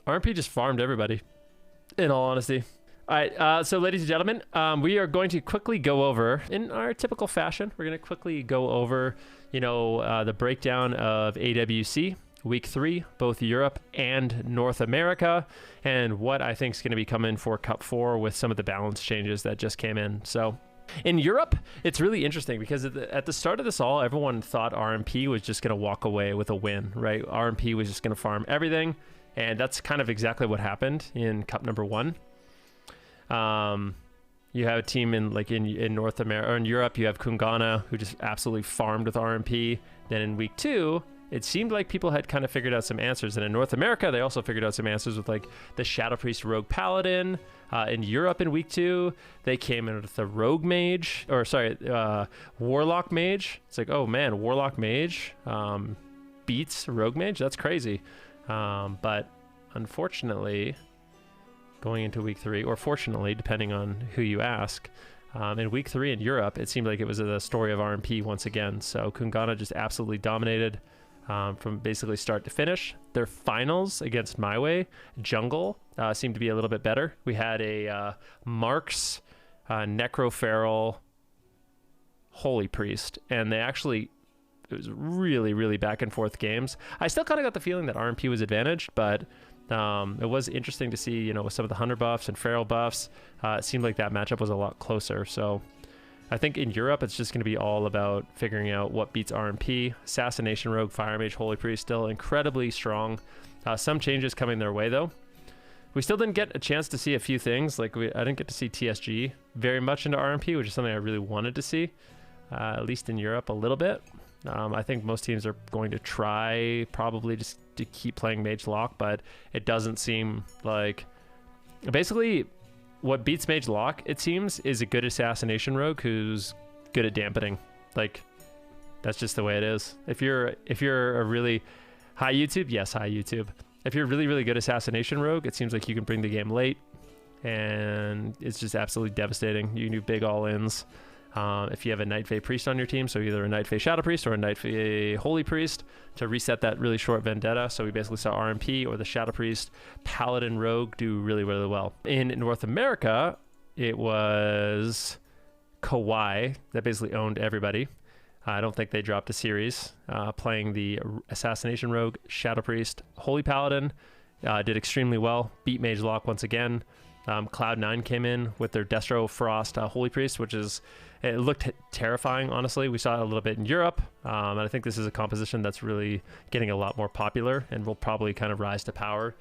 RMP just farmed everybody, in all honesty. All right, so ladies and gentlemen, we are going to quickly go over, in our typical fashion, we're going to quickly go over, the breakdown of AWC Week 3, both Europe and North America, and what I think is going to be coming for Cup 4 with some of the balance changes that just came in. So in Europe, it's really interesting because at the start of this all, everyone thought RMP was just going to walk away with a win, right? RMP was just going to farm everything, and that's kind of exactly what happened in Cup number 1. You have a team in North America, or in Europe, you have Kungana, who just absolutely farmed with RMP. Then in Week 2, it seemed like people had kind of figured out some answers. And in North America, they also figured out some answers with like the Shadow Priest Rogue Paladin. In Europe in Week 2, they came in with the Rogue Mage, Warlock Mage. It's like, oh man, Warlock Mage beats Rogue Mage? That's crazy. But unfortunately, going into Week 3, or fortunately, depending on who you ask, in Week 3 in Europe, it seemed like it was the story of RMP once again. So Kungana just absolutely dominated from basically start to finish. Their finals against My Way, Jungle, seemed to be a little bit better. We had a Marks, Necroferal, Holy Priest, and it was really, really back and forth games. I still kind of got the feeling that RMP was advantaged, but it was interesting to see, with some of the Hunter buffs and Feral buffs, it seemed like that matchup was a lot closer. So I think in Europe, it's just going to be all about figuring out what beats RMP. Assassination Rogue, Fire Mage, Holy Priest, still incredibly strong. Some changes coming their way, though. We still didn't get a chance to see a few things. I didn't get to see TSG very much into RMP, which is something I really wanted to see, at least in Europe a little bit. I think most teams are going to try probably just to keep playing Mage Lock, but it doesn't seem like... Basically, what beats Mage Lock, it seems, is a good Assassination Rogue who's good at dampening. That's just the way it is. If you're a really... High YouTube? Yes, high YouTube. If you're a really, really good Assassination Rogue, it seems like you can bring the game late, and it's just absolutely devastating. You can do big all-ins. If you have a Night Fae Priest on your team, so either a Night Fae Shadow Priest or a Night Fae Holy Priest, to reset that really short Vendetta. So we basically saw RMP or the Shadow Priest Paladin Rogue do really, really well. In North America, it was Kawhi that basically owned everybody. I don't think they dropped a series. Playing the Assassination Rogue, Shadow Priest, Holy Paladin, did extremely well. Beat Mage Lock once again. Cloud9 came in with their Destro Frost Holy Priest, it looked terrifying, honestly. We saw it a little bit in Europe, and I think this is a composition that's really getting a lot more popular and will probably kind of rise to power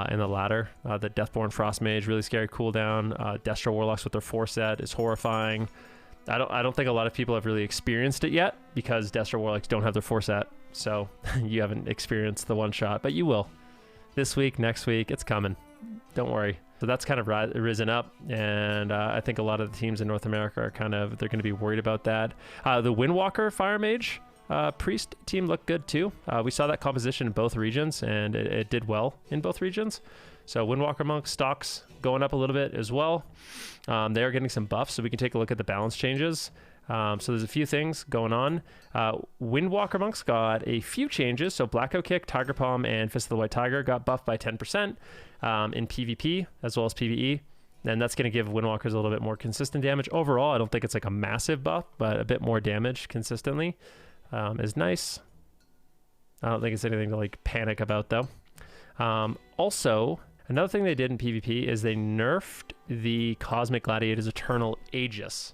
in the latter. The Deathborn Frost Mage, really scary cooldown. Destro Warlocks with their 4-set is horrifying. I don't think a lot of people have really experienced it yet because Destro Warlocks don't have their 4-set, so you haven't experienced the one-shot, but you will. This week, next week, it's coming. Don't worry. So that's kind of risen up, and I think a lot of the teams in North America are they're going to be worried about that. The Windwalker Fire Mage Priest team looked good too. We saw that composition in both regions, and it did well in both regions. So Windwalker Monk stocks going up a little bit as well. They are getting some buffs, so we can take a look at the balance changes. So there's a few things going on. Windwalker Monks got a few changes. So Blackout Kick, Tiger Palm, and Fist of the White Tiger got buffed by 10% in PvP as well as PvE. And that's going to give Windwalkers a little bit more consistent damage. Overall, I don't think it's like a massive buff, but a bit more damage consistently is nice. I don't think it's anything to panic about, though. Also, another thing they did in PvP is they nerfed the Cosmic Gladiator's Eternal Aegis.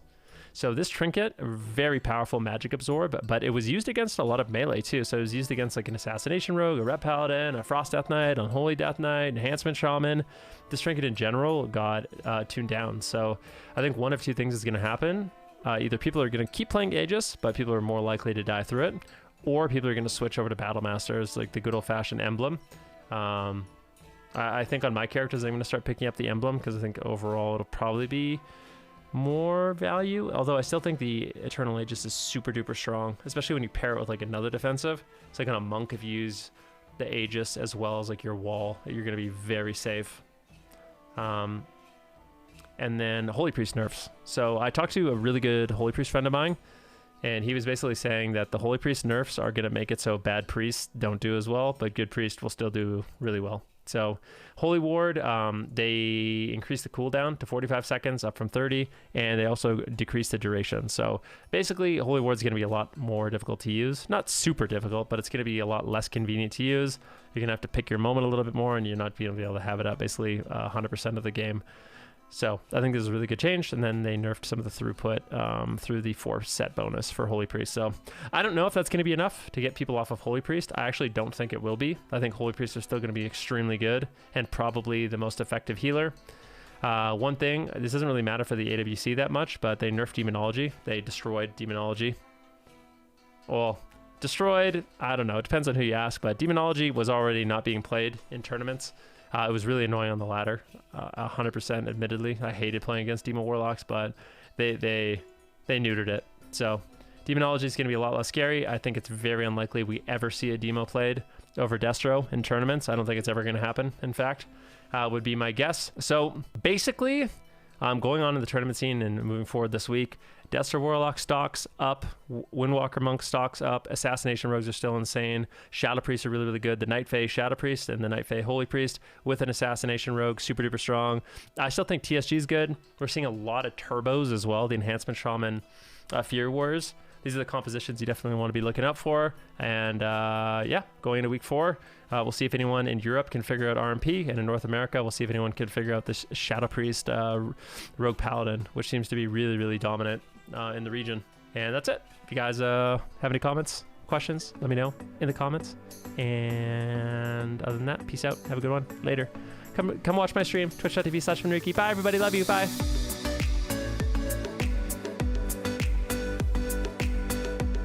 So this trinket, very powerful magic absorb, but it was used against a lot of melee too. So it was used against an Assassination Rogue, a Ret Paladin, a Frost Death Knight, Unholy Death Knight, Enhancement Shaman. This trinket in general got tuned down. So I think one of two things is going to happen. Either people are going to keep playing Aegis, but people are more likely to die through it, or people are going to switch over to Battle Masters, like the good old-fashioned emblem. I think on my characters, I'm going to start picking up the emblem because I think overall it'll probably be more value, although I still think the Eternal Aegis is super duper strong, especially when you pair it with another defensive. It's like on a monk, if you use the Aegis as well as your wall, you're going to be very safe. And then Holy Priest nerfs. So I talked to a really good Holy Priest friend of mine, and he was basically saying that the Holy Priest nerfs are going to make it so bad priests don't do as well, but good priest will still do really well. So Holy Ward, they increased the cooldown to 45 seconds, up from 30, and they also decreased the duration. So basically, Holy Ward is going to be a lot more difficult to use. Not super difficult, but it's going to be a lot less convenient to use. You're going to have to pick your moment a little bit more, and you're not going to be able to have it up basically 100% of the game. So I think this is a really good change. And then they nerfed some of the throughput through the 4 set bonus for Holy Priest. So I don't know if that's going to be enough to get people off of Holy Priest. I actually don't think it will be. I think Holy Priests are still going to be extremely good and probably the most effective healer. One thing, this doesn't really matter for the AWC that much, but they nerfed Demonology. They destroyed Demonology. Well, destroyed, I don't know. It depends on who you ask, but Demonology was already not being played in tournaments. It was really annoying on the ladder, 100% admittedly. I hated playing against Demo Warlocks, but they neutered it. So Demonology is going to be a lot less scary. I think it's very unlikely we ever see a Demo played over Destro in tournaments. I don't think it's ever going to happen, in fact, would be my guess. So basically, going on in the tournament scene and moving forward this week, Destro Warlock stocks up, Windwalker Monk stocks up, Assassination Rogues are still insane, Shadow Priests are really, really good, the Night Fae Shadow Priest and the Night Fae Holy Priest with an Assassination Rogue, super duper strong. I still think TSG is good. We're seeing a lot of turbos as well, the Enhancement Shaman, Fury Wars. These are the compositions you definitely want to be looking up for. And yeah, going into week 4, we'll see if anyone in Europe can figure out RMP, and in North America, we'll see if anyone can figure out this Shadow Priest Rogue Paladin, which seems to be really, really dominant in the region. And that's it. If you guys have any comments, questions, let me know in the comments. And other than that, peace out. Have a good one. Later. Come watch my stream, twitch.tv/Venruki. Bye, everybody. Love you. Bye.